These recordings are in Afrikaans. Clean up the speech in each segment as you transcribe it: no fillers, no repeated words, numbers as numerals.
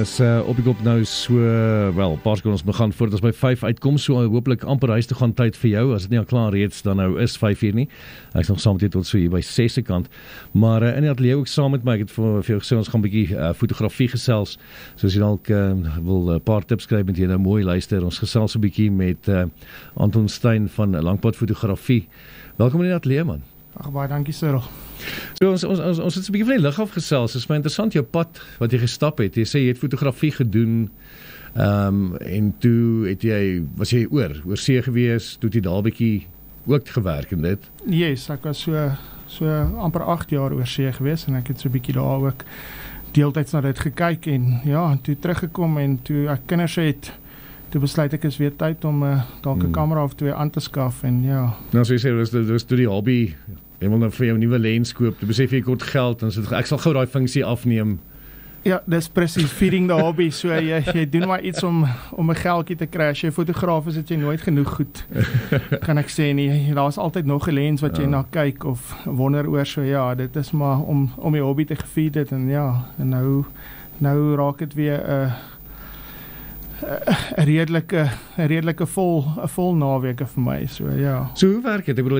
is op die kop nou so, wel, paar secondes begin voordat ons by 5 uitkom, so hopelik amper huis te gaan tyd vir jou, as dit nie al klaar reeds dan nou is 5 uur nie. Ek is nog saam met jou tot so hier by 6 se kant, maar in die atelier ook saam met my, ek het vir jou gesê, ons gaan 'n bietjie fotografie gesels, soos jy dalk wil 'n paar tips kry met jy nou mooi luister, ons gesels 'n bietjie met Anton Stein van Langpad Fotografie. Welkom in die atelier, man. Ag, baie dankie, Cyril. So, ons het 'n bietjie van die lig af gesels. Dit is my interessant jou pad wat jy gestap het. Jy sê jy het fotografie gedoen, en toe was jy oor see gewees, toe het jy daar 'n bietjie ook gewerk in dit. Yes, ek was so amper 8 jaar oor see gewees en ek het so 'n bietjie daar ook deeltyds na dit gekyk en ja, toe teruggekom en toe ek kinders het, toe besluit ek is weer tyd om dalk 'n kamera of 2 aan te skaf en ja. Nou so jy sê, dit was toe die hobby, jy wil nou vir jou 'n nuwe lens koop, toe besef jy kort geld, en ek sal gou daai funksie afneem. Ja, dis presies, feeding the hobby, so jy doen maar iets om 'n geldjie te kry. As jy fotograaf is, het jy nooit genoeg goed, kan ek sê nie. Daar's altyd nog 'n lens wat jy na kyk of wonder oor, so ja, dit is maar om die hobby te gefeed het, en ja, en nou raak dit weer 'n redelike vol naweke vir my, so ja. So hoe werk dit? Ek bedoel,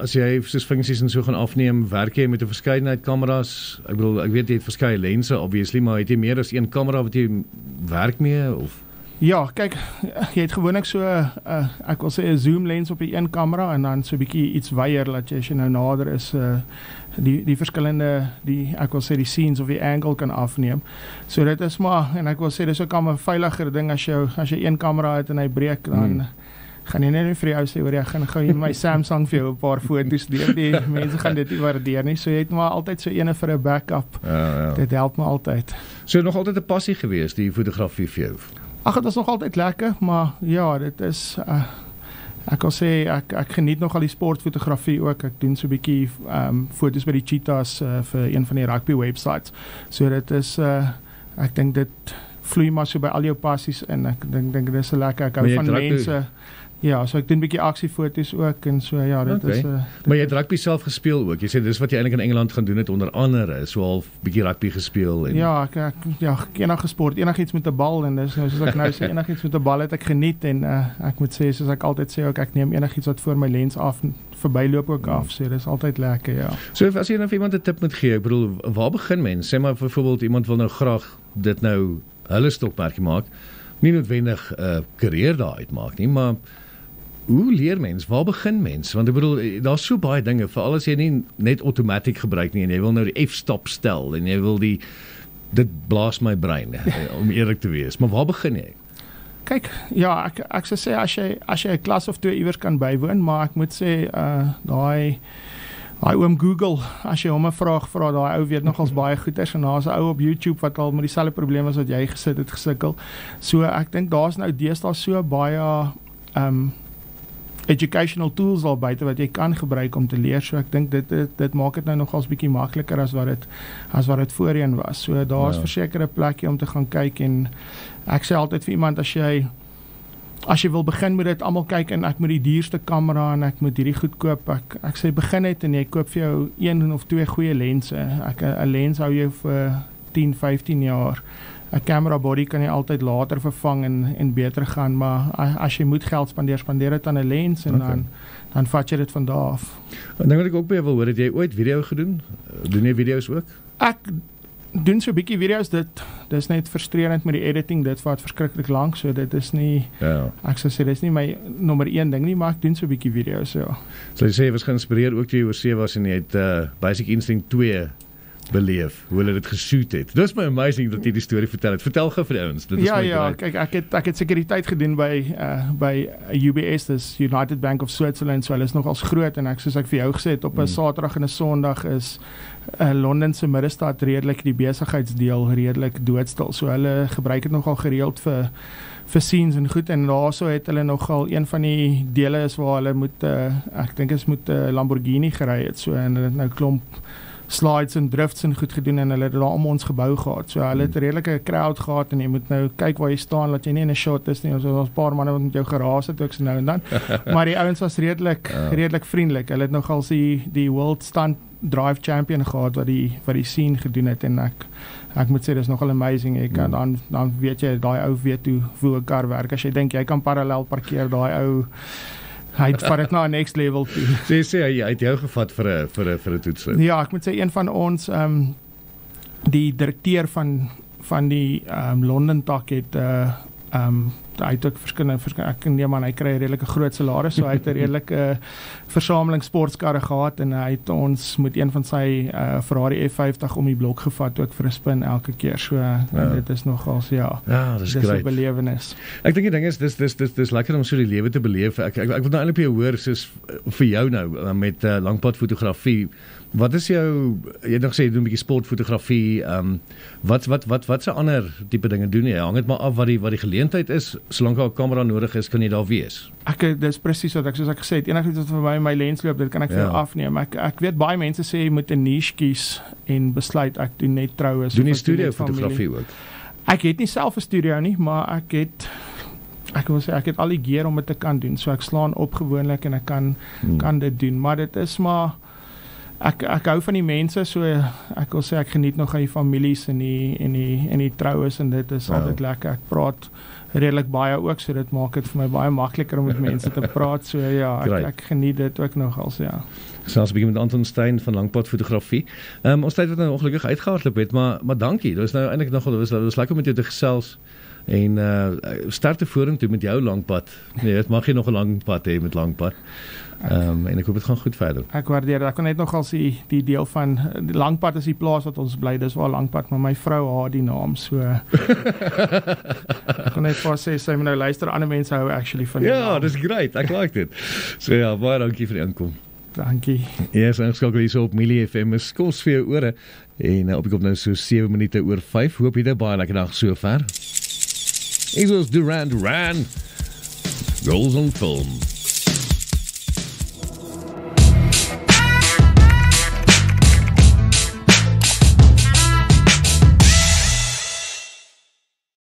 as jy soos funksies en so gaan afneem, werk jy met 'n verskeidenheid kameras? Ek bedoel, ek weet jy het verskeie lense, obviously, maar het jy meer as een kamera wat jy werk mee, of? Ja, kyk, jy het gewoonlik so, ek wil sê 'n zoom lens op die een kamera, en dan so 'n bietjie iets wyer, dat jy, as jy nou nader is, die verskillende, ek wil sê die scenes of die angle kan afneem. So dit is maar, en ek wil sê, dis ook al 'n veiliger ding, as jy een kamera het en hy breek, dan gaan jy net nie vir jou sê, hoor, ek gaan gou hier my Samsung vir jou 'n paar foto's neem, die mense gaan dit nie waardeer nie, so jy het maar altyd so ene vir 'n backup. Ja. Dit help my altyd. So nog altyd 'n passie gewees, die fotografie vir jou? Ag, dit is nog altyd lekker, maar ja, dit is, ek wil sê, ek geniet nog al die sportfotografie ook. Ek doen so 'n bietjie foto's by die Cheetahs vir een van die rugby websites. So dit is, ek dink dit vloei maar so by al jou passies in. Ek dink dit is so lekker. Ek hou van mense. Ja, so ek doen 'n bietjie aksiefoto's ook en so, ja, dit is... Maar jy het rugby self gespeel ook. Jy sê dis wat jy eintlik in Engeland gaan doen het, onder andere, so half bietjie rugby gespeel. En... Ja, ek enige sport, enigiets met 'n bal, en dis nou, soos ek nou sê, enigiets met 'n bal het ek geniet, en ek moet sê, soos ek altyd sê ook, ek neem enigiets wat voor my lens verbyloop ook af, so dis altyd lekker, ja. So as jy nou vir iemand 'n tip moet gee, ek bedoel, waar begin mens? Sê maar byvoorbeeld, iemand wil nou graag dit nou hulle stokperdjie maak, nie noodwendig 'n carrière daar uitmaak nie, maar hoe leer mens? Waar begin mens? Want ek bedoel, daar's so baie dinge, veral as jy nie net automatic gebruik nie, en jy wil nou die f-stop stel, en jy wil dit blaas my brein, om eerlik te wees. Maar waar begin jy? Kyk, ja, ek sou sê, as jy 'n klas of 2 iewers kan bywoon, maar ek moet sê, daai oom Google, as jy hom 'n vraag vra, daai ou weet nogals baie goeders, en daar's 'n ou op YouTube wat al met dieselfde probleem as wat jy gesit het gesukkel. So ek dink daar's nou deesdae so baie educational tools al buite wat jy kan gebruik om te leer, so ek dink dit maak dit nou nogals bietjie makliker as wat dit voorheen was. So daar's versekerde plekke om te gaan kyk, en ek sê altyd vir iemand, as jy wil begin met dit, almal kyk, en ek moet die duurste kamera, en ek moet hierdie goed koop, ek sê begin net, en jy koop vir jou 1 of 2 goeie lense. 'n lens hou jou vir 10, 15 jaar. 'n camera body kan jy altyd later vervang en beter gaan, maar as jy moet geld spandeer dit aan 'n lens, en dan vat jy dit van daar af. En dan wil ek ook by jou wil hoor, het jy ooit video gedoen? Doen jy video's ook? Ek doen so 'n bietjie video's, dis net frustrerend met die editing, dit vat verskriklik lank, so dit is nie, ek sou sê, dis nie my nommer 1 ding nie, maar ek doen so 'n bietjie video's, ja. So jy sê, jy was geïnspireer ook toe jy oor see was, en jy het Basic Instinct 2 beleef, hoe hulle dit geshoot het. Dit is my amazing dat jy die storie vertel het. Vertel gou vir die ouens. Ja, kyk, ek het sekuriteit gedoen by UBS, dis United Bank of Switzerland, so hulle is nogals groot, en soos ek vir jou gesê het, op 'n Saterdag en 'n Sondag is Londen se middestad redelik, die besigheidsdeel redelik doodstil, so hulle gebruik dit nogal gereeld vir scenes en goed, en daarso het hulle nogal, een van die dele is waar hulle moet, ek dink is moet Lamborghini gery het, so, en hulle het nou klomp slides en drifts en goed gedoen, en hulle het daar om ons gebou gehad, so hulle het 'n redelike crowd gehad, en jy moet nou kyk waar jy staan, dat jy nie in 'n shot is nie, ons was 'n paar manne wat met jou geraas het ook so nou en dan, maar die ouens was redelik vriendelik, hulle het nogal die world drive champion gehad wat die scene gedoen het en ek moet sê dis nogal amazing. Dan weet jy daai ou weet hoe 'n kar werk. As jy dink jy kan parallel parkeer, daai ou hy vat dit na 'n next level toe. Sê hy het jou gevat vir 'n toetsrit. Ja, ek moet sê een van ons die direkteur van die Londen tak het hy het ook verskillende ek neem aan hy kry 'n redelike groot salaris, so hy het 'n redelike versameling sportskarre gehad en hy het ons met een van sy Ferrari F50 om die blok gevat ook vir 'n spin elke keer. So dit is nogals dis 'n belewenis. Ek dink die ding is dis lekker om so die lewe te beleef. Ek wil nou eintlik by jou hoor soos vir jou nou met langpad fotografie. Wat is jou, jy het nog gesê jy doen 'n bietjie sportfotografie, wat se ander tipe dinge doen jy? Hang dit maar af wat die geleentheid is, solank daar 'n kamera nodig is, kan jy daar wees. Dis presies wat soos ek gesê het, enigiets wat vir my lens loop, dit kan ek vir afneem. Ek weet baie mense sê jy moet 'n niche kies en besluit ek doen net troues. Doen jy studio fotografie ook? Ek het nie self 'n studio nie, maar ek wil sê ek het al die gear om dit te kan doen. So ek slaan op gewoonlik en ek kan dit doen, maar dit is maar ek hou van die mense, so ek wil sê ek geniet nog aan die families en die troues en dit is altyd lekker. Ek praat redelik baie ook, so dit maak dit vir my baie makliker om met mense te praat. So ek geniet dit ook nogals, Selfs 'n bietjie met Anton Stein van Langpad Fotografie. Ons tyd het nou ongelukkig uitgehardloop het, maar dankie. Dit was nou eintlik nogal was lekker met jou te gesels. En sterkte vorentoe met jou langpad. Nee, dit mag jy nog 'n lang pad hê met langpad. En ek hoop dit gaan goed verder. Ek waardeer dit. Ek kan net nogal sien die deel van die langpad is die plaas wat ons bly. Dis waar langpad, maar my vrou haat die naam, so ek kan net vir sê sy moet nou luister, ander mense hou actually van die naam. Dis great. Ek like dit. So baie dankie vir die inkom. Dankie. Ingeskakel hier so op Millie FM. Is kos vir jou ore. En op ek op nou so 7 minute oor 5. Hoop jy dit baie lekker dag so ver. Dit was Duran Duran. Goals on film.